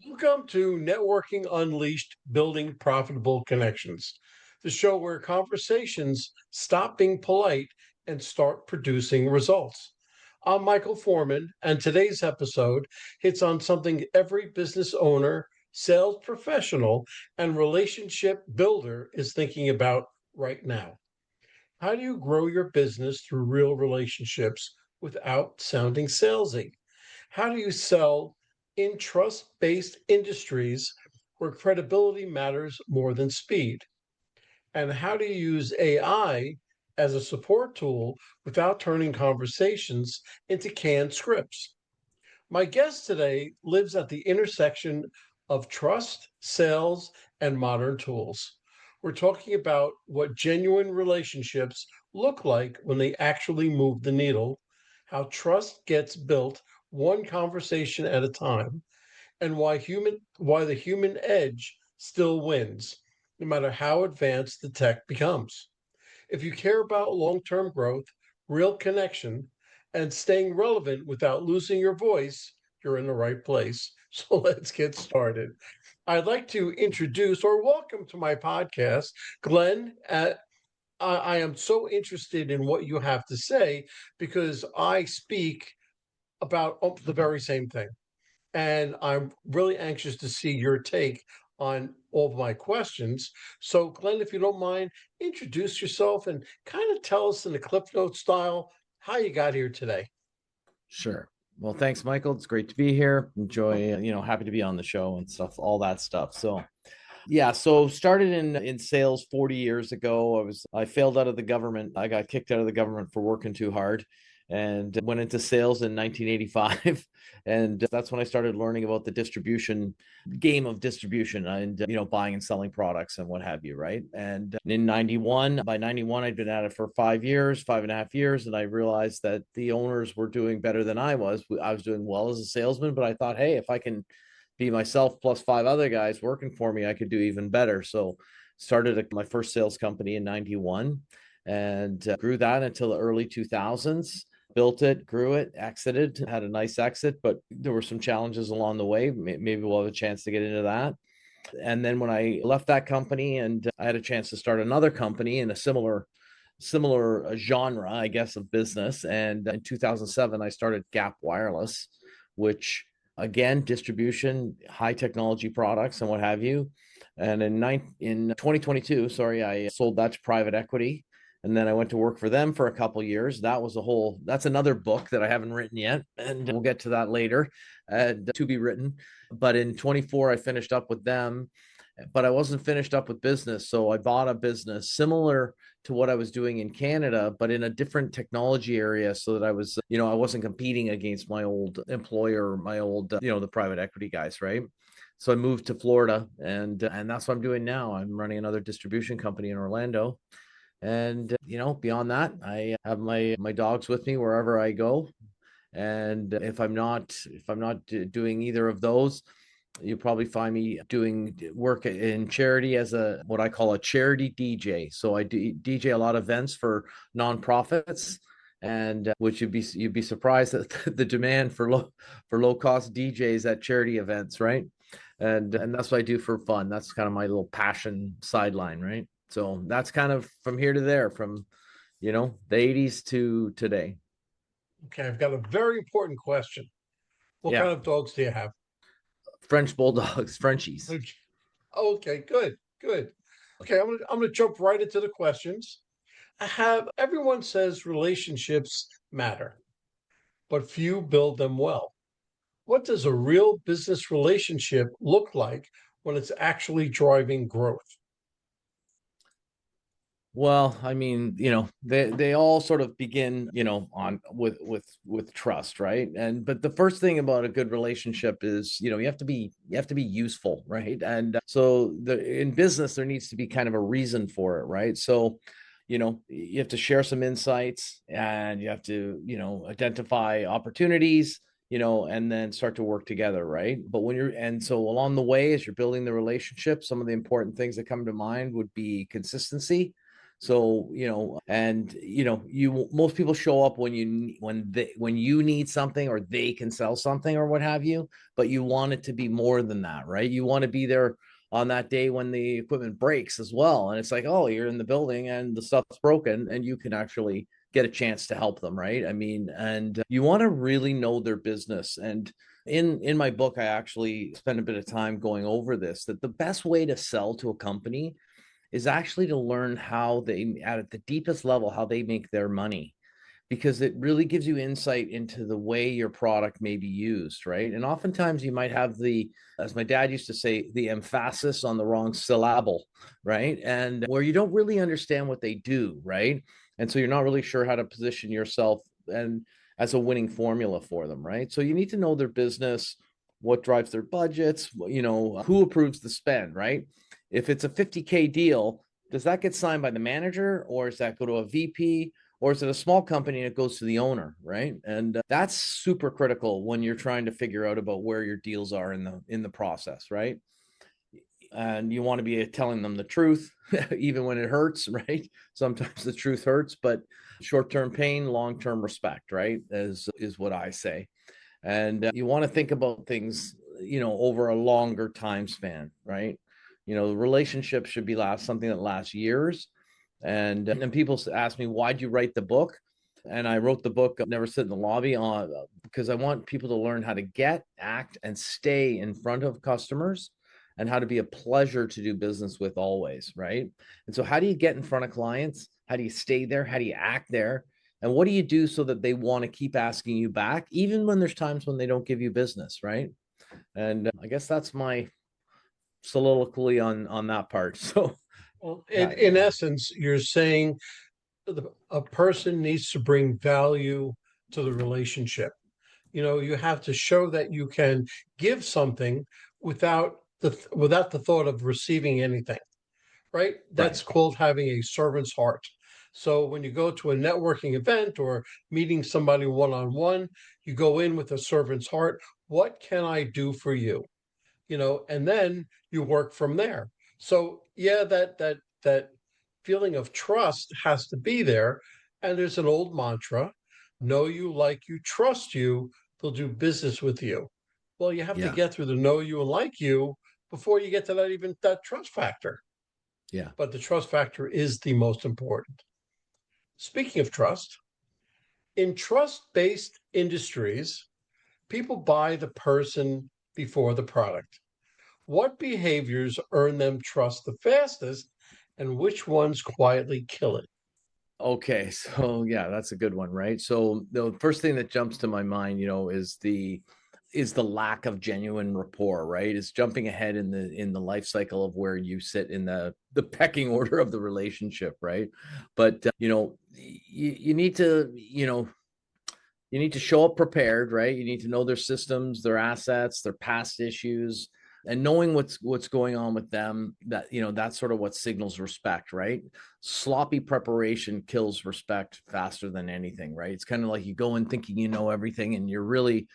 Welcome to Networking Unleashed Building Profitable Connections, the show where conversations stop being polite and start producing results. I'm Michael Foreman, and today's episode hits on something every business owner, sales professional, and relationship builder is thinking about right now. How do you grow your business through real relationships without sounding salesy? How do you sell in trust based industries where credibility matters more than speed? And how do you use AI as a support tool without turning conversations into canned scripts? My guest today lives at the intersection of trust, sales, and modern tools. We're talking about what genuine relationships look like when they actually move the needle, how trust gets built one conversation at a time, and why the human edge still wins, no matter how advanced the tech becomes. If you care about long term growth, real connection, and staying relevant without losing your voice, you're in the right place. So let's get started. I'd like to introduce or welcome to my podcast, Glen. I am so interested in what you have to say because I speak about the very same thing. And I'm really anxious to see your take on all of my questions. So, Glenn, if you don't mind, introduce yourself and kind of tell us in the Cliff Note style how you got here today. Sure. Well, thanks, Michael. It's great to be here. Enjoy, happy to be on the show and stuff, all that stuff. So started in sales 40 years ago. I failed out of the government. I got kicked out of the government for working too hard and went into sales in 1985. And that's when I started learning about the game of distribution and buying and selling products and what have you, right? And by 91 I'd been at it for 5 years, 5.5 years, and I realized that the owners were doing better than I was. I was doing well as a salesman, but I thought, hey, if I can be myself plus five other guys working for me, I could do even better. So started my first sales company in 91 and grew that until the early 2000s. Built it, grew it, exited, had a nice exit, but there were some challenges along the way. Maybe we'll have a chance to get into that. And then when I left that company and I had a chance to start another company in a similar genre, I guess, of business. And in 2007, I started Gap Wireless, which again, distribution, high technology products and what have you. And in 2022, sorry, I sold that to private equity. And then I went to work for them for a couple years. That's another book that I haven't written yet. And we'll get to that later, to be written. But in 24, I finished up with them, but I wasn't finished up with business. So I bought a business similar to what I was doing in Canada, but in a different technology area so that I wasn't competing against my old employer, the private equity guys, right? So I moved to Florida and that's what I'm doing now. I'm running another distribution company in Orlando. And beyond that, I have my dogs with me wherever I go. And if I'm not doing either of those, you'll probably find me doing work in charity as what I call a charity DJ. So I DJ a lot of events for nonprofits, and which you'd be surprised at the demand for low cost DJs at charity events, right? And that's what I do for fun. That's kind of my little passion sideline, right? So that's kind of from here to there, from the 80s to today. Okay, I've got a very important question. What Yeah, kind of dogs do you have? French bulldogs, Frenchies. Okay, good, good. Okay, I'm gonna jump right into the questions. I have everyone says relationships matter, but few build them well. What does a real business relationship look like when it's actually driving growth? Well, I mean, they all sort of begin, on with trust, right? And but the first thing about a good relationship is, you have to be useful, right? And so in business there needs to be kind of a reason for it, right? So, you have to share some insights and you have to, identify opportunities, and then start to work together, right? But so along the way, as you're building the relationship, some of the important things that come to mind would be consistency. So, and most people show up when you need something or they can sell something or what have you, but you want it to be more than that, right? You want to be there on that day when the equipment breaks as well. And it's like, oh, you're in the building and the stuff's broken and you can actually get a chance to help them, right? I mean, and you want to really know their business. And in my book, I actually spend a bit of time going over this, that the best way to sell to a company is actually to learn how they, at the deepest level, how they make their money, because it really gives you insight into the way your product may be used, right? And oftentimes you might have as my dad used to say, the emphasis on the wrong syllable, right? And where you don't really understand what they do, right? And so you're not really sure how to position yourself and as a winning formula for them, right? So you need to know their business, what drives their budgets, who approves the spend, right? If it's a 50K deal, does that get signed by the manager, or does that go to a VP, or is it a small company and it goes to the owner, right? And that's super critical when you're trying to figure out about where your deals are in the process, right? And you want to be telling them the truth, even when it hurts, right? Sometimes the truth hurts, but short-term pain, long-term respect, right? Is what I say. And you want to think about things, over a longer time span, right? The relationship should be something that lasts years. And people ask me, why'd you write the book? And I wrote the book, Never Sit in the Lobby, because I want people to learn how to get, act, and stay in front of customers, and how to be a pleasure to do business with always, right? And so how do you get in front of clients? How do you stay there? How do you act there? And what do you do so that they want to keep asking you back, even when there's times when they don't give you business, right? And I guess that's my soliloquy on that part. So Well, in essence, you're saying a person needs to bring value to the relationship. You have to show that you can give something without the thought of receiving anything, right? That's right. called having a servant's heart. So when you go to a networking event or meeting somebody one on one, you go in with a servant's heart. What can I do for you? And then you work from there. So yeah, that feeling of trust has to be there. And there's an old mantra: know you, like you, trust you, they'll do business with you. Well, you have to Yeah. get through the know you and like you before you get to that trust factor. Yeah. But the trust factor is the most important. Speaking of trust, in trust-based industries, people buy the person before the product. What behaviors earn them trust the fastest, and which ones quietly kill it? Okay, so yeah, that's a good one, right? So the first thing that jumps to my mind, is the lack of genuine rapport, right? Is jumping ahead in the life cycle of where you sit in the pecking order of the relationship, right? But you need to, show up prepared, right? You need to know their systems, their assets, their past issues, and knowing what's going on with them. That's sort of what signals respect, right? Sloppy preparation kills respect faster than anything, right? It's kind of like you go in thinking you know everything, and you're really,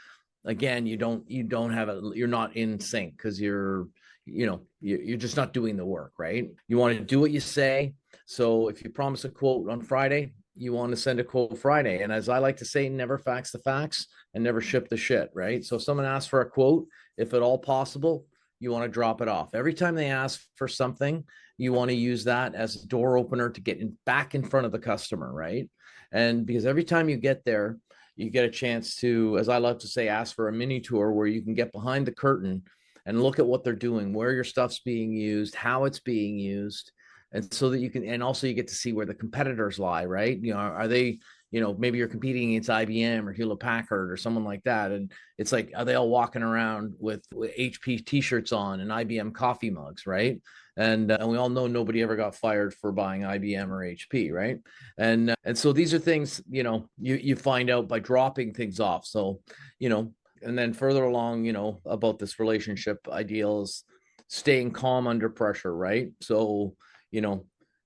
again, you don't have it, you're not in sync, because you're just not doing the work, right? You want to do what you say. So if you promise a quote on Friday, you want to send a quote Friday. And as I like to say, never fax the facts and never ship the shit, right? So if someone asks for a quote, if at all possible, you want to drop it off. Every time they ask for something, you want to use that as a door opener to get back in front of the customer, right? And because every time you get there, you get a chance to, as I love to say, ask for a mini tour where you can get behind the curtain and look at what they're doing, where your stuff's being used, how it's being used. And so that you can, and also you get to see where the competitors lie, right? Are they, maybe you're competing against IBM or Hewlett Packard or someone like that. And it's like, are they all walking around with HP t-shirts on and IBM coffee mugs, right? And we all know nobody ever got fired for buying IBM or HP, right? And so these are things, you find out by dropping things off. So, and then further along, about this relationship ideals, staying calm under pressure, right? So,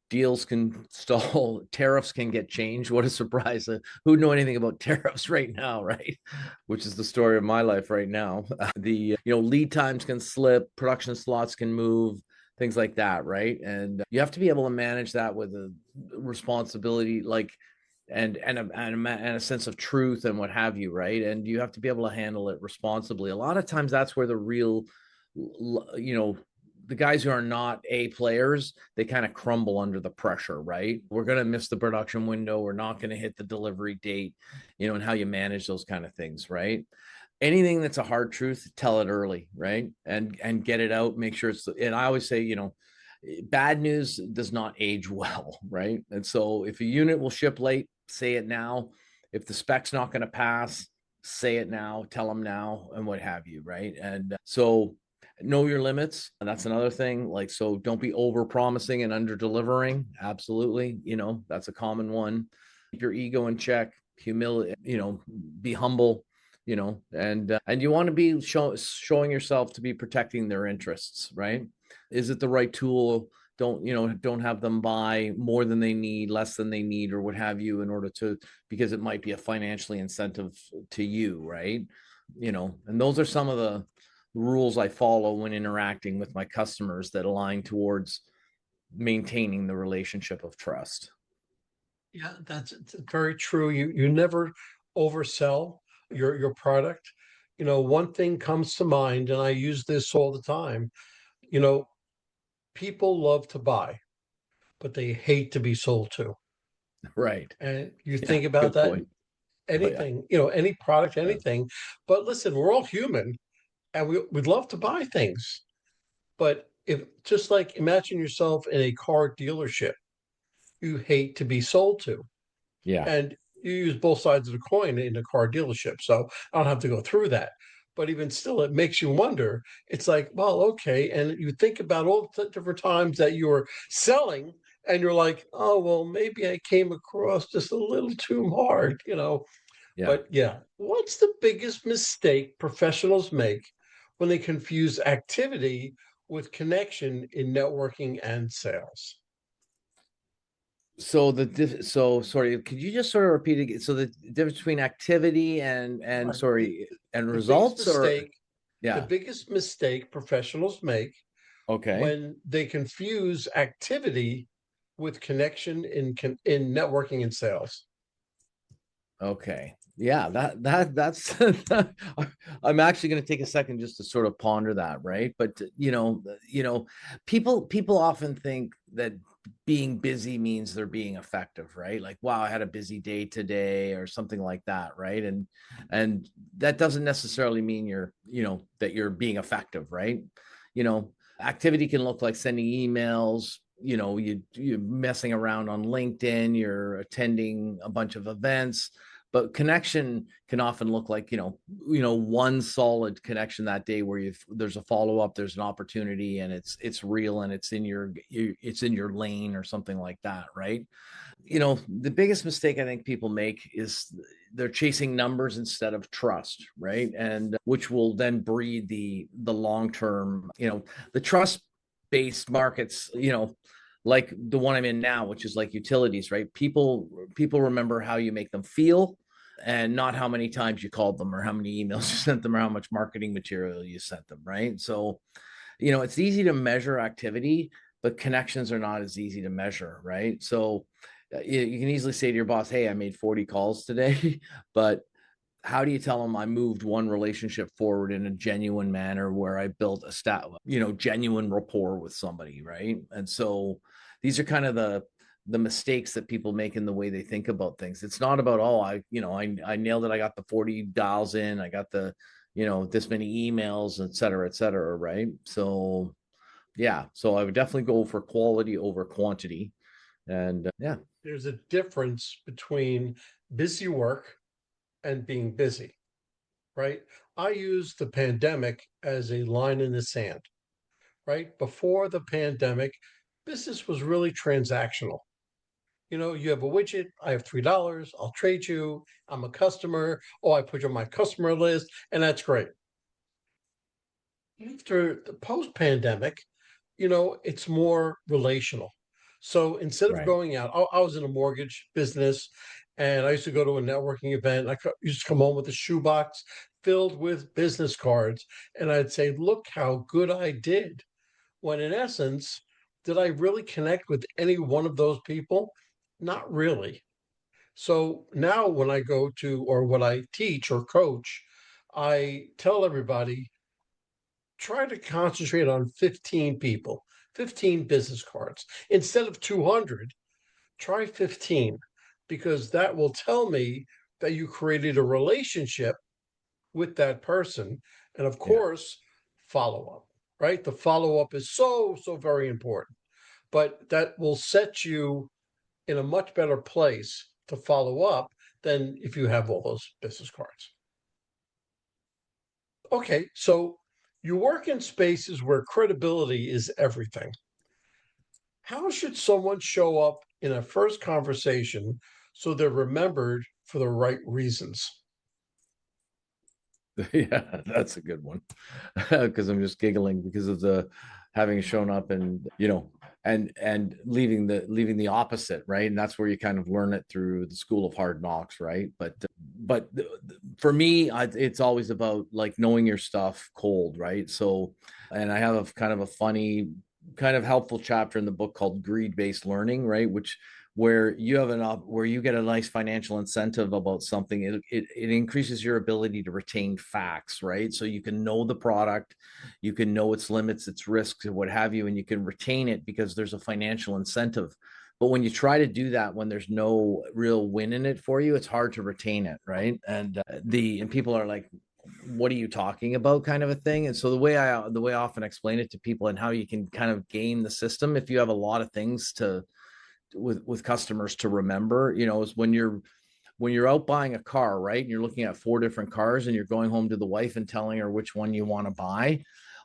deals can stall, tariffs can get changed. What a surprise. Who know anything about tariffs right now, right? Which is the story of my life right now. The lead times can slip, production slots can move, things like that, right? And you have to be able to manage that with a responsibility, like and a sense of truth and what have you, right? And you have to be able to handle it responsibly. A lot of times that's where the real, you know, the guys who are not A players, they kind of crumble under the pressure, right? We're going to miss the production window. We're not going to hit the delivery date, and how you manage those kind of things, right? Anything that's a hard truth, tell it early, right? And get it out, make sure it's, and I always say, bad news does not age well, right? And so if a unit will ship late, say it now. If the spec's not going to pass, say it now, tell them now, and what have you, right? And so know your limits. And that's another thing. Like, so don't be over promising and under delivering. Absolutely. That's a common one. Keep your ego in check, humility, be humble, and you want to be showing yourself to be protecting their interests, right? Is it the right tool? Don't have them buy more than they need, less than they need, or what have you, in order to, because it might be a financially incentive to you, right? And those are some of the rules I follow when interacting with my customers that align towards maintaining the relationship of trust. Yeah, that's very true. You never oversell your product. One thing comes to mind, and I use this all the time. You know, people love to buy, but they hate to be sold to. Right. And you Yeah. think about Good that, point. Oh yeah. anything, any product, Yeah. anything. But listen, we're all human and we'd love to buy things. But if just like imagine yourself in a car dealership, you hate to be sold to. Yeah. And you use both sides of the coin in a car dealership. So I don't have to go through that. But even still, it makes you wonder. It's like, well, okay. And you think about all the different times that you're selling, and you're like, oh, well, maybe I came across just a little too hard. Yeah. But yeah, what's the biggest mistake professionals make when they confuse activity with connection in networking and sales? So sorry, could you just sort of repeat again? So the difference between activity and Right. The, sorry, and the biggest results, or mistake the yeah. biggest mistake professionals make Okay. when they confuse activity with connection in networking and sales. Okay. Yeah, that's I'm actually going to take a second just to sort of ponder that, right? But people often think that being busy means they're being effective, right? Like, wow, I had a busy day today or something like that, right? And that doesn't necessarily mean that you're being effective, right? You know, activity can look like sending emails, you're messing around on LinkedIn, you're attending a bunch of events, but connection can often look like one solid connection that day where there's a follow-up, there's an opportunity, and it's real, and it's in your lane or something like that, right? The biggest mistake I think people make is they're chasing numbers instead of trust, right? And which will then breed the long term, the trust based markets, like the one I'm in now, which is like utilities, right? People remember how you make them feel, and not how many times you called them or how many emails you sent them or how much marketing material you sent them, right? So, it's easy to measure activity, but connections are not as easy to measure, right? So you can easily say to your boss, hey, I made 40 calls today, but how do you tell them I moved one relationship forward in a genuine manner where I built genuine rapport with somebody, right? And so these are kind of the mistakes that people make in the way they think about things. It's not about, oh, I nailed it, I got the 40 dials in, I got the this many emails, et cetera, right? So yeah, so I would definitely go for quality over quantity. And yeah. There's a difference between busy work and being busy, right? I use the pandemic as a line in the sand, right? Before the pandemic, business was really transactional. You have a widget, I have $3, I'll trade you, I'm a customer, oh, I put you on my customer list, and that's great. After the post pandemic, it's more relational. So instead of Right. going out, I was in a mortgage business and I used to go to a networking event. Used to come home with a shoebox filled with business cards. And I'd say, look how good I did. when in essence, did I really connect with any one of those people? Not really. So now when I go to, or when I teach or coach, I tell everybody try to concentrate on 15 people, 15 business cards. Instead of 200, try 15, because that will tell me that you created a relationship with that person. And of Yeah. course, follow up, right? The follow up is so, so very important, but that will set you in a much better place to follow up than if you have all those business cards. Okay, so you work in spaces where credibility is everything. How should someone show up in a first conversation so they're remembered for the right reasons? Yeah, that's a good one. Because I'm just giggling because of the having shown up and and leaving the opposite, right? And that's where you kind of learn it through the school of hard knocks, right? But for me, it's always about like knowing your stuff cold, right? So, and I have a kind of a funny, kind of helpful chapter in the book called Greed Based Learning, right? Which where you have where you get a nice financial incentive about something, it increases your ability to retain facts, right? So you can know the product, you can know its limits, its risks, and what have you, and you can retain it because there's a financial incentive. But when you try to do that when there's no real win in it for you, it's hard to retain it, right? And people are like, what are you talking about, kind of a thing. And so the way I often explain it to people and how you can kind of game the system, if you have a lot of things to with customers to remember, is when you're out buying a car, right? And you're looking at four different cars and you're going home to the wife and telling her which one you want to buy.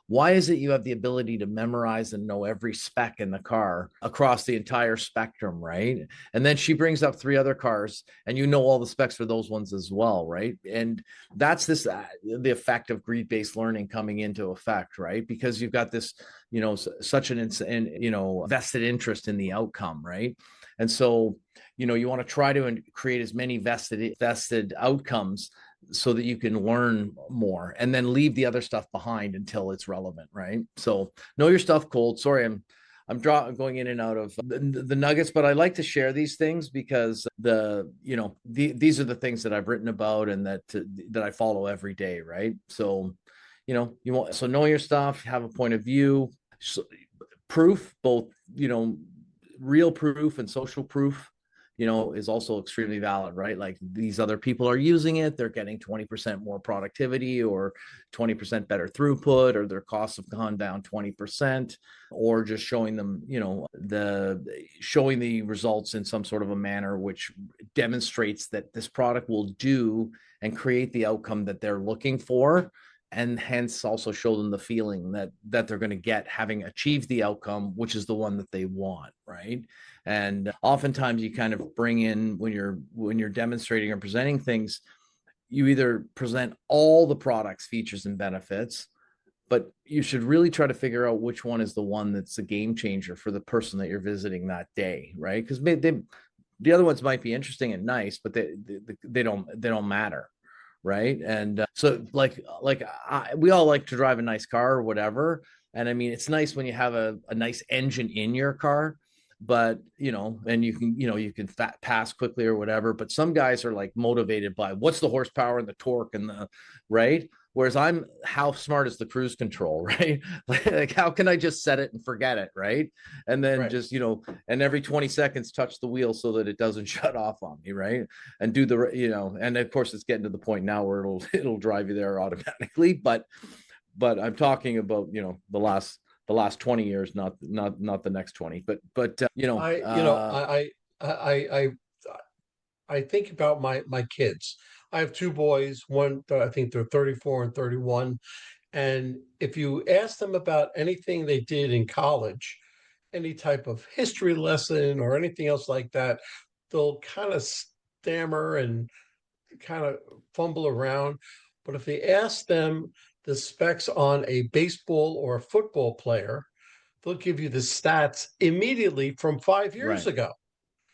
Why is it you have the ability to memorize and know every spec in the car across the entire spectrum, right? And then she brings up three other cars and you know all the specs for those ones as well, right? And that's the effect of greed-based learning coming into effect, right? Because you've got this, such an vested interest in the outcome, right? And so, you want to try to create as many vested outcomes so that you can learn more and then leave the other stuff behind until it's relevant, right? So know your stuff cold. Sorry, I'm going in and out of the nuggets, but I like to share these things because these are the things that I've written about and that I follow every day, right? So, so know your stuff, have a point of view, so, proof, both, real proof and social proof, is also extremely valid, right? Like these other people are using it, they're getting 20% more productivity or 20% better throughput, or their costs have gone down 20%, or just showing them, showing the results in some sort of a manner which demonstrates that this product will do and create the outcome that they're looking for, and hence also show them the feeling that they're going to get having achieved the outcome, which is the one that they want, right? And oftentimes you kind of bring in, when you're demonstrating or presenting things, you either present all the products, features, and benefits, but you should really try to figure out which one is the one that's a game changer for the person that you're visiting that day, right? Because the other ones might be interesting and nice, but they don't matter, right? And so we all like to drive a nice car or whatever, and I mean it's nice when you have a nice engine in your car, but and you can pass quickly or whatever, but some guys are like motivated by what's the horsepower and the torque and the right. Whereas how smart is the cruise control, right? Like, how can I just set it and forget it, right? And then Right. just, and every 20 seconds touch the wheel so that it doesn't shut off on me, right? And do and of course it's getting to the point now where it'll drive you there automatically. But I'm talking about, the last 20 years, not the next 20. But I, you know, I, I think about my kids. I have two boys, one that I think they're 34 and 31. And if you ask them about anything they did in college, any type of history lesson or anything else like that, they'll kind of stammer and kind of fumble around. But if they ask them the specs on a baseball or a football player, they'll give you the stats immediately from 5 years right. ago.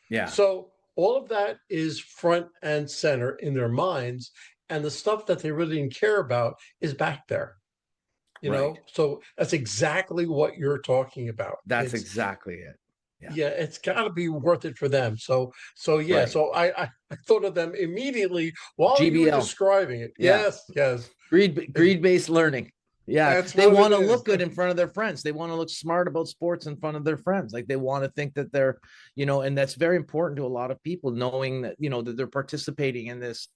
Yeah. So all of that is front and center in their minds, and the stuff that they really didn't care about is back there. Right. So that's exactly what you're talking about. That's It's exactly it. Yeah. Yeah, it's got to be worth it for them. Yeah, Right. so I thought of them immediately while you were GBL. describing it. Yeah. Yes, yes, Greed-based learning. Yeah, that's they what it want to is. look good in front of their friends. They want to look smart about sports in front of their friends. Like they want to think that they're, and that's very important to a lot of people, knowing that that they're participating in this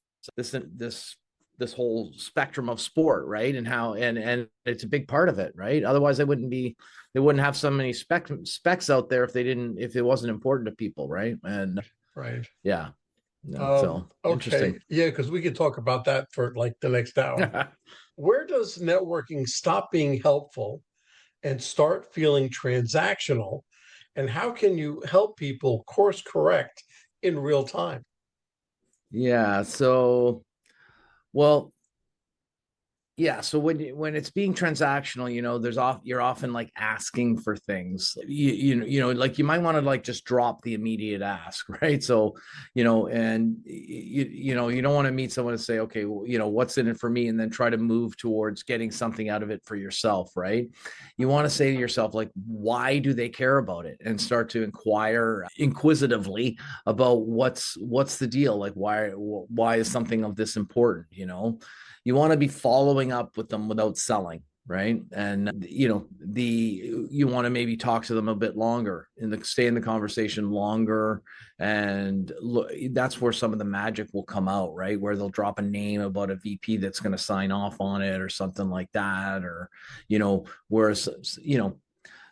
this whole spectrum of sport, right? And how and it's a big part of it, right? Otherwise, they wouldn't have so many specs out there if it wasn't important to people, right? And Right. yeah, no, so Okay. interesting. Yeah, because we could talk about that for like the next hour. Where does networking stop being helpful and start feeling transactional? And how can you help people course correct in real time? Yeah, so well, yeah, so when it's being transactional, you're often like asking for things. Like you might want to like just drop the immediate ask, right? So, and you don't want to meet someone and say, okay, well, what's in it for me, and then try to move towards getting something out of it for yourself, right? You want to say to yourself, like, why do they care about it, and start to inquire inquisitively about what's the deal, like why is something of this important, you want to be following up with them without selling, right? And you want to maybe talk to them a bit longer and stay in the conversation longer, and look, that's where some of the magic will come out, right? Where they'll drop a name about a VP that's going to sign off on it or something like that, or whereas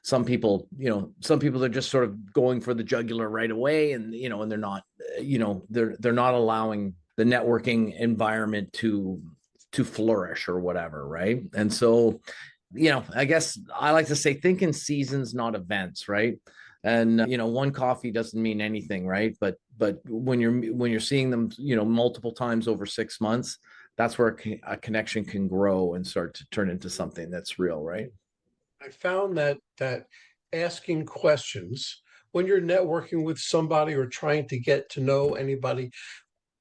some people are just sort of going for the jugular right away, and they're not, they're not allowing the networking environment to flourish or whatever, right? And so, I guess I like to say think in seasons, not events, right? And one coffee doesn't mean anything, right? But when you're seeing them, multiple times over 6 months, that's where a connection can grow and start to turn into something that's real, right? I found that asking questions when you're networking with somebody or trying to get to know anybody,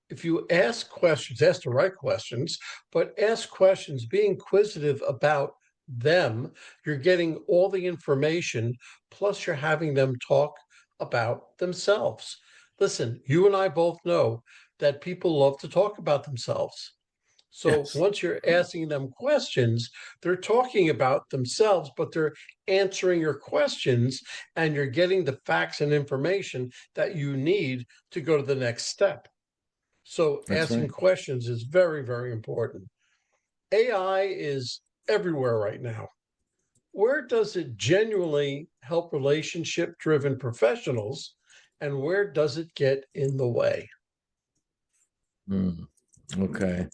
if you ask questions, ask the right questions, but ask questions, be inquisitive about them, you're getting all the information, plus you're having them talk about themselves. Listen, you and I both know that people love to talk about themselves. So Yes, once you're asking them questions, they're talking about themselves, but they're answering your questions and you're getting the facts and information that you need to go to the next step. So that's asking right. questions is very, very important. AI is everywhere right now. Where does it genuinely help relationship driven professionals and where does it get in the way? Okay.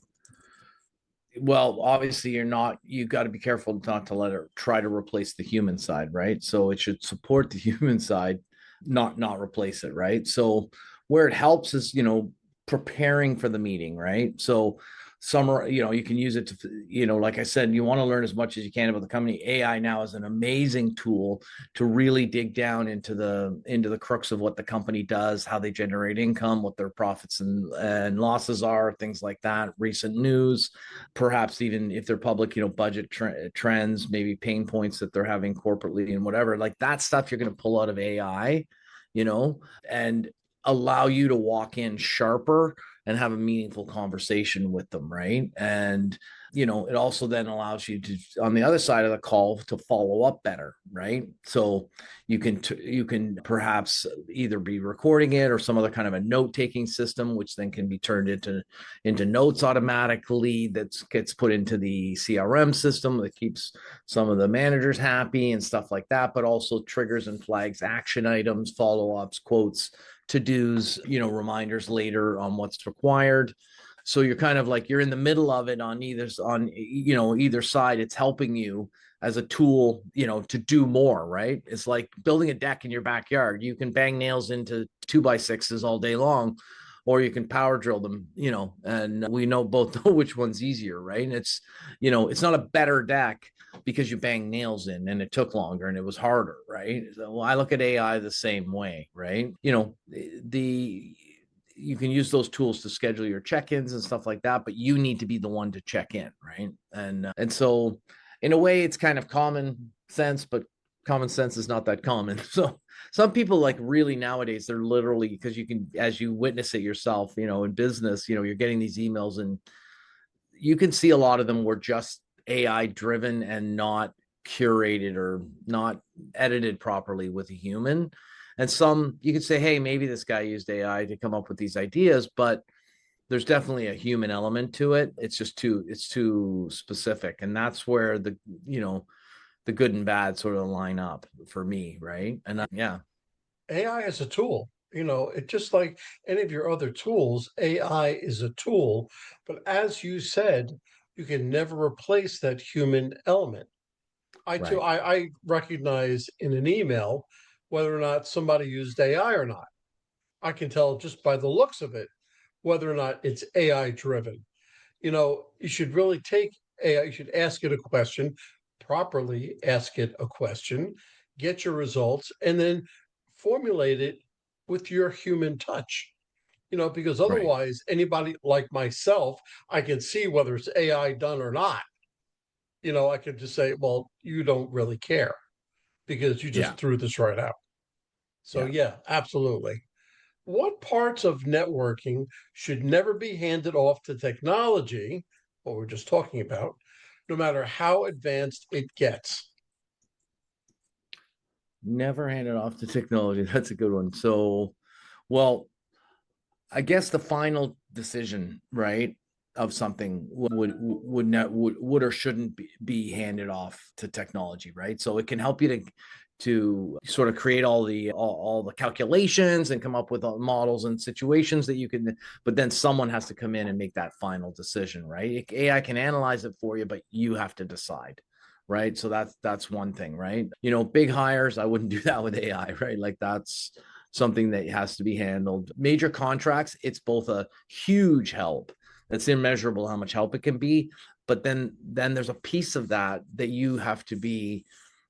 Well, obviously you got to be careful not to let it try to replace the human side, right? So it should support the human side, not replace it, right? So where it helps is, preparing for the meeting, right? So you can use it to, like I said, you want to learn as much as you can about the company. AI now is an amazing tool to really dig down into the crux of what the company does, how they generate income, what their profits and losses are, things like that, recent news, perhaps even if they're public, budget trends, maybe pain points that they're having corporately and whatever, like that stuff you're going to pull out of AI, and allow you to walk in sharper and have a meaningful conversation with them, right? And it also then allows you to, on the other side of the call, to follow up better, right? So you can perhaps either be recording it or some other kind of a note taking system, which then can be turned into notes automatically, that gets put into the CRM system that keeps some of the managers happy and stuff like that, but also triggers and flags action items, follow-ups, quotes, to-dos, reminders later on what's required. So you're kind of like you're in the middle of it on either side. It's helping you as a tool, to do more, right? It's like building a deck in your backyard. You can bang nails into 2x6s all day long, or you can power drill them, and we know both which one's easier, right? And it's not a better deck because you bang nails in and it took longer and it was harder, right? So I look at AI the same way, right? The you can use those tools to schedule your check-ins and stuff like that, but you need to be the one to check in, right? And so in a way, it's kind of common sense, but common sense is not that common. So some people like really nowadays, they're literally, because you can, as you witness it yourself, in business, you're getting these emails and you can see a lot of them were just AI driven and not curated or not edited properly with a human. And some you could say, hey, maybe this guy used AI to come up with these ideas, but there's definitely a human element to it. It's too specific. And that's where the good and bad sort of line up for me, right? And yeah. AI is a tool. It just like any of your other tools, AI is a tool. But as you said, you can never replace that human element. Right. I recognize in an email whether or not somebody used AI or not. I can tell just by the looks of it whether or not it's AI driven. You should really take AI, you should ask it a question, properly ask it a question, get your results, and then formulate it with your human touch. Because Right. otherwise, anybody like myself, I can see whether it's AI done or not. I could just say, well, you don't really care because you Yeah. just threw this right out. So, Yeah. yeah, absolutely. What parts of networking should never be handed off to technology, what we're just talking about, no matter how advanced it gets? Never hand it off to technology. That's a good one. So, well, I guess the final decision, right, of something would not would or shouldn't be handed off to technology, right? So it can help you to sort of create all the calculations and come up with models and situations that you can, but then someone has to come in and make that final decision, right? AI can analyze it for you, but you have to decide. Right. So that's one thing, right? Big hires, I wouldn't do that with AI, right? Like that's something that has to be handled. Major contracts, it's both a huge help. That's immeasurable how much help it can be, but then there's a piece of that that you have to be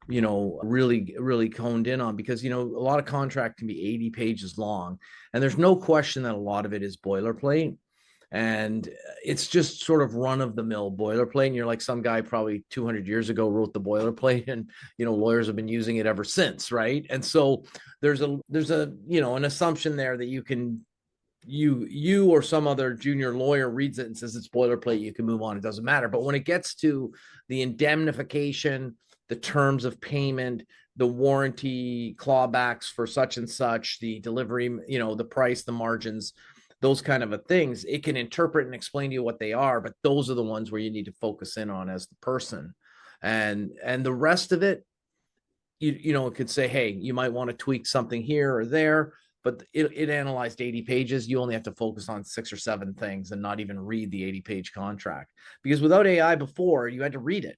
really really honed in on, because a lot of contract can be 80 pages long, and there's no question that a lot of it is boilerplate, and it's just sort of run of the mill boilerplate, and you're like, some guy probably 200 years ago wrote the boilerplate, and lawyers have been using it ever since, right? And so there's a an assumption there that you or some other junior lawyer reads it and says it's boilerplate, you can move on, it doesn't matter. But when it gets to the indemnification, the terms of payment, the warranty clawbacks for such and such, the delivery, the price, the margins, those kind of things, it can interpret and explain to you what they are, but those are the ones where you need to focus in on as the person. And the rest of it, it could say, hey, you might want to tweak something here or there, but it analyzed 80 pages. You only have to focus on 6 or 7 things and not even read the 80-page contract, because without AI before, you had to read it.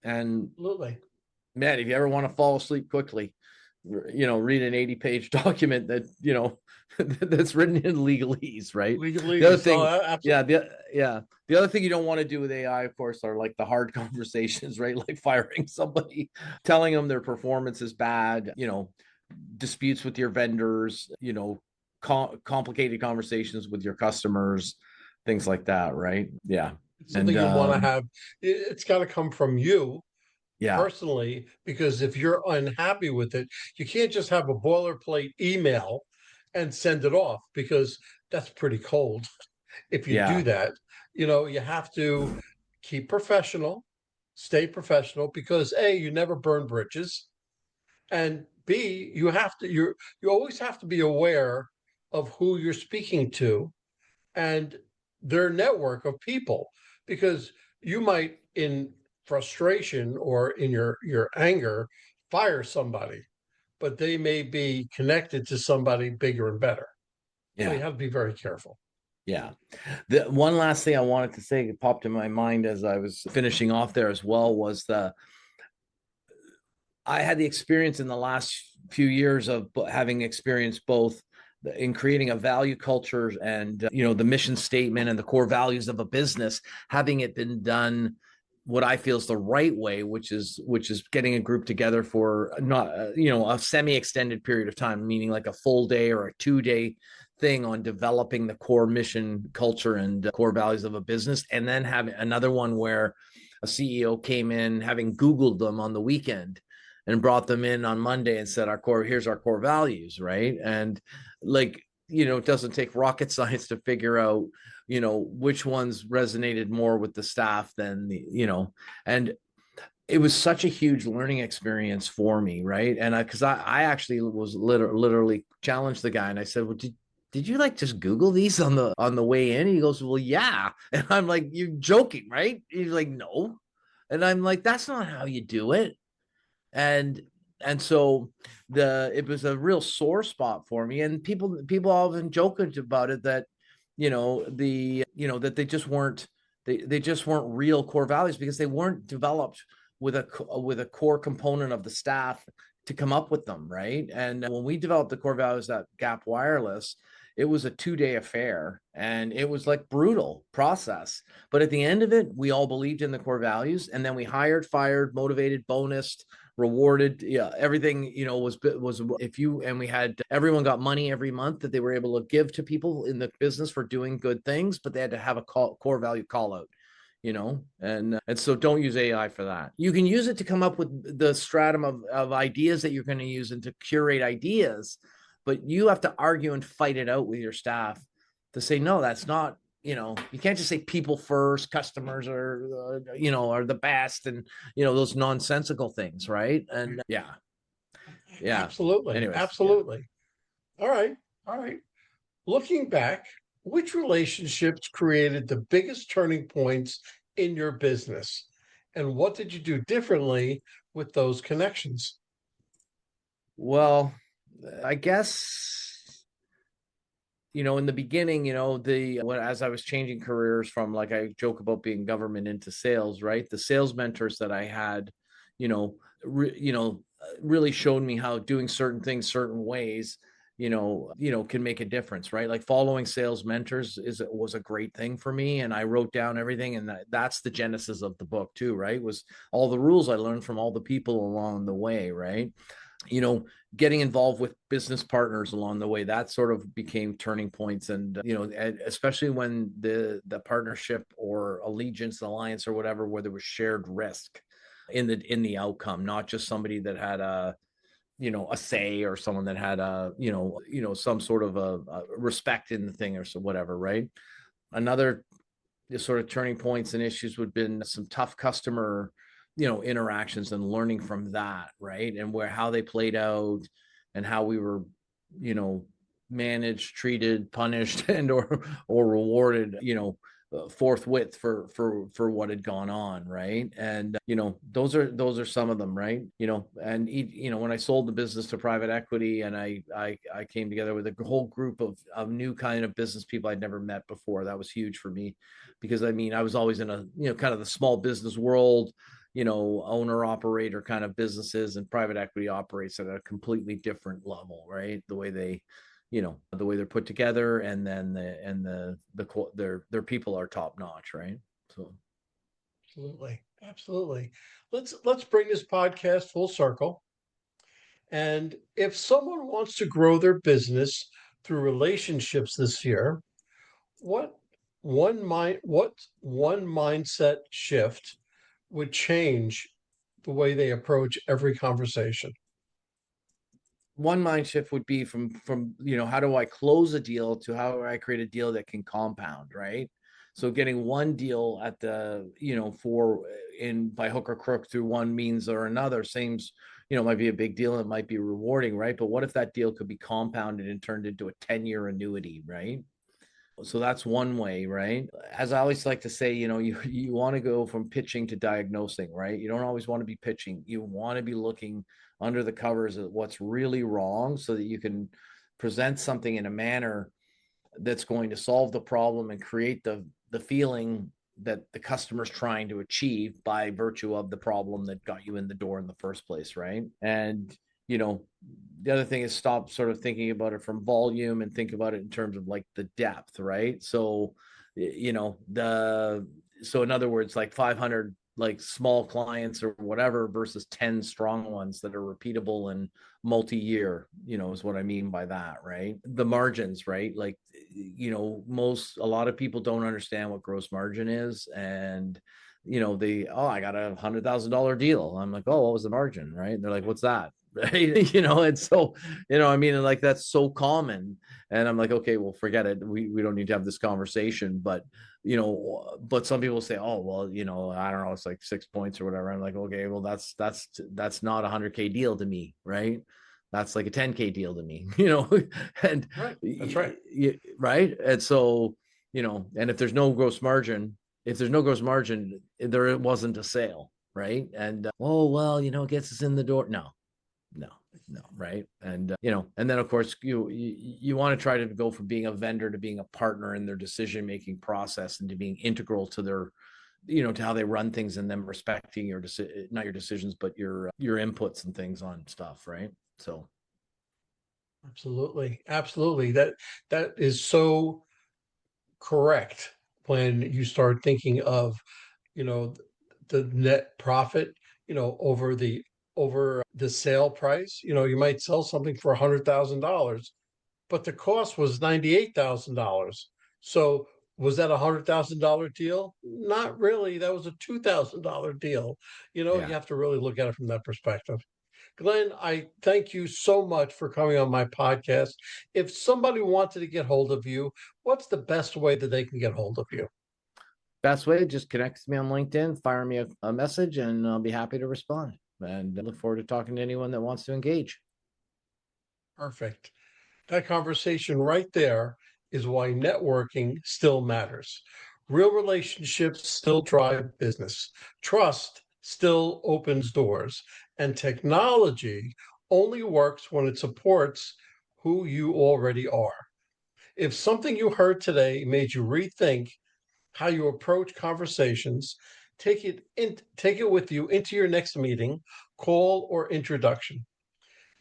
And Absolutely. man, if you ever want to fall asleep quickly, read an 80-page document that that's written in legalese, right? The other Legalese. Oh, thing, yeah, absolutely. the other thing you don't want to do with AI, of course, are like the hard conversations, right? Like firing somebody, telling them their performance is bad, disputes with your vendors, complicated conversations with your customers, things like that, right? Yeah. It's something And you want to have. It's got to come from you yeah, personally, because if you're unhappy with it, you can't just have a boilerplate email and send it off, because that's pretty cold. If you do yeah, that, you have to keep professional, stay professional, because A, you never burn bridges, and B, you always have to be aware of who you're speaking to and their network of people, because you might, in frustration or in your anger, fire somebody, but they may be connected to somebody bigger and better. So you yeah, have to be very careful. yeah. The one last thing I wanted to say that popped in my mind as I was finishing off there as well was I had the experience in the last few years of having experienced both in creating a value culture and the mission statement and the core values of a business, having it been done what I feel is the right way, which is getting a group together for not a semi-extended period of time, meaning like a full day or a 2-day thing on developing the core mission culture and core values of a business, and then having another one where a CEO came in having Googled them on the weekend and brought them in on Monday and said, here's our core values, right? And like, it doesn't take rocket science to figure out, which ones resonated more with the staff than and it was such a huge learning experience for me, right? And because I actually was literally challenged the guy, and I said, well, did you like just Google these on the way in? And he goes, well, yeah. And I'm like, you're joking, right? He's like, no. And I'm like, that's not how you do it. And so it was a real sore spot for me. And people often joking about it that, that they just weren't real core values because they weren't developed with a core component of the staff to come up with them, right? And when we developed the core values at Gap Wireless, it was a 2-day affair and it was like brutal process. But at the end of it, we all believed in the core values, and then we hired, fired, motivated, bonused, rewarded. Yeah, everything, was if you and we had everyone got money every month that they were able to give to people in the business for doing good things, but they had to have a core value call out. And so don't use AI for that. You can use it to come up with the stratum of ideas that you're going to use and to curate ideas, but you have to argue and fight it out with your staff to say, no, that's not, you can't just say people first, customers are the best, and those nonsensical things, right? And yeah. Absolutely. Anyways, yeah. Absolutely. All right. All right. Looking back, which relationships created the biggest turning points in your business? And what did you do differently with those connections? Well, I guess in the beginning, as I was changing careers from, like, I joke about being government into sales, right? The sales mentors that I had, you know, really showed me how doing certain things certain ways, can make a difference, right? Like following sales mentors was a great thing for me, and I wrote down everything, and that's the genesis of the book too, right? Was all the rules I learned from all the people along the way, right? Getting involved with business partners along the way, that sort of became turning points. And especially when the partnership or allegiance, alliance, or whatever, where there was shared risk in the outcome, not just somebody that had a say, or someone that had some sort of a respect in the thing, or so whatever, right? Another sort of turning points and issues would have been some tough customer interactions, and learning from that, right? And how they played out, and how we were managed, treated, punished, and or rewarded forthwith for what had gone on, right? And those are some of them, right? And when I sold the business to private equity, and I came together with a whole group of new kind of business people I'd never met before. That was huge for me, because I was always in a kind of the small business world, owner operator kind of businesses, and private equity operates at a completely different level, right? The way they're put together, and then their people are top notch, right? So Absolutely. Absolutely. Let's bring this podcast full circle. And if someone wants to grow their business through relationships this year, what what one mindset shift would change the way they approach every conversation? one mind shift would be from how do I close a deal to how do I create a deal that can compound, right? So getting one deal at the for in by hook or crook through one means or another seems might be a big deal, and it might be rewarding, right? But what if that deal could be compounded and turned into a 10-year annuity, right? So that's one way, right? As I always like to say, you want to go from pitching to diagnosing, right? You don't always want to be pitching. You want to be looking under the covers at what's really wrong, so that you can present something in a manner that's going to solve the problem and create the feeling that the customer's trying to achieve by virtue of the problem that got you in the door in the first place, right? And you know the other thing is stop sort of thinking about it from volume and think about it in terms of like the depth, right? So in other words, like 500 like small clients or whatever versus 10 strong ones that are repeatable and multi-year, is what I mean by that, right? The margins, right? Like, a lot of people don't understand what gross margin is, and I got $100,000 deal. I'm like, oh, what was the margin? Right. And they're like, what's that? Right. And so, I mean, and like, that's so common. And I'm like, okay, well, forget it. We don't need to have this conversation. But, but some people say, oh, well, I don't know, it's like 6 points or whatever. I'm like, okay, well, that's not a 100K deal to me. Right. That's like a 10K deal to me, and Right. That's right. right. And so, and if there's no gross margin, there wasn't a sale, right? And oh well, it gets us in the door. No, no, no, right? And and then of course you want to try to go from being a vendor to being a partner in their decision making process and to being integral to their, to how they run things and them respecting your not your decisions, but your inputs and things on stuff, right? So Absolutely. Absolutely. That is so correct when you start thinking of, you know, the net profit, over the sale price. You might sell something for $100,000, but the cost was $98,000. So was that $100,000 deal? Not really. That was a $2,000 deal. You yeah. have to really look at it from that perspective. Glen, I thank you so much for coming on my podcast. If somebody wanted to get hold of you, what's the best way that they can get hold of you? Best way, just connect with me on LinkedIn, fire me a message, and I'll be happy to respond. And I look forward to talking to anyone that wants to engage. Perfect. That conversation right there is why networking still matters. Real relationships still drive business. Trust still opens doors. And technology only works when it supports who you already are. If something you heard today made you rethink how you approach conversations, take it with you into your next meeting, call, or introduction.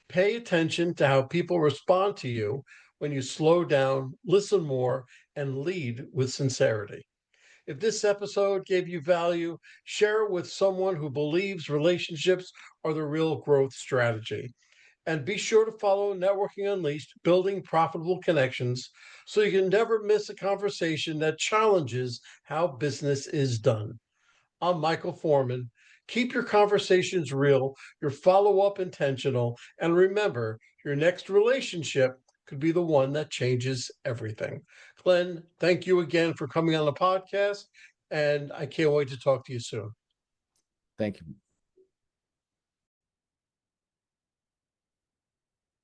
Pay attention to how people respond to you when you slow down, listen more, and lead with sincerity. If this episode gave you value, share it with someone who believes relationships are the real growth strategy. And be sure to follow Networking Unleashed, building profitable connections, so you can never miss a conversation that challenges how business is done. I'm Michael Foreman. Keep your conversations real, your follow up intentional, and remember, your next relationship could be the one that changes everything. Glenn, thank you again for coming on the podcast, and I can't wait to talk to you soon. Thank you.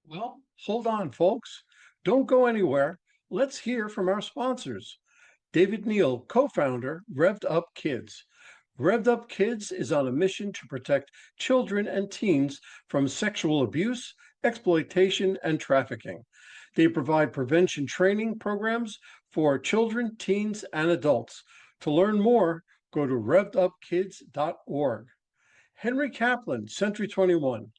Well, hold on, folks. Don't go anywhere. Let's hear from our sponsors. David Neal, co founder, Revved Up Kids. Revved Up Kids is on a mission to protect children and teens from sexual abuse, exploitation, and trafficking. They provide prevention training programs for children, teens, and adults. To learn more, go to revvedupkids.org. Henry Kaplan, Century 21.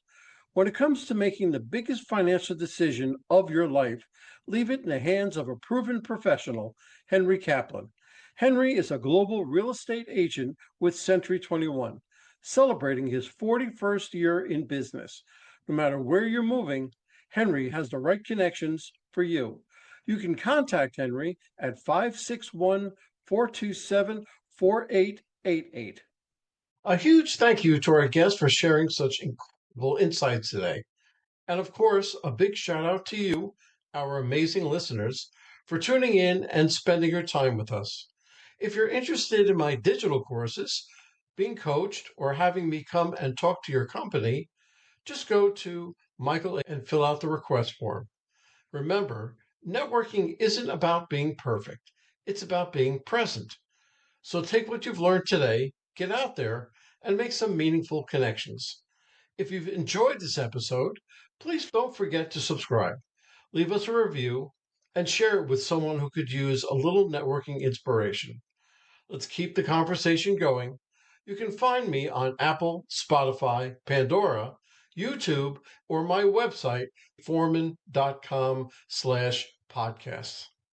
When it comes to making the biggest financial decision of your life, leave it in the hands of a proven professional, Henry Kaplan. Henry is a global real estate agent with Century 21, celebrating his 41st year in business. No matter where you're moving, Henry has the right connections for you. You can contact Henry at 561 427 4888. A huge thank you to our guest for sharing such incredible insights today. And of course, a big shout out to you, our amazing listeners, for tuning in and spending your time with us. If you're interested in my digital courses, being coached, or having me come and talk to your company, just go to Michael and fill out the request form. Remember, networking isn't about being perfect, it's about being present. So take what you've learned today, get out there, and make some meaningful connections. If you've enjoyed this episode, please don't forget to subscribe, leave us a review, and share it with someone who could use a little networking inspiration. Let's keep the conversation going. You can find me on Apple, Spotify, Pandora, YouTube, or my website, foreman.com/podcasts.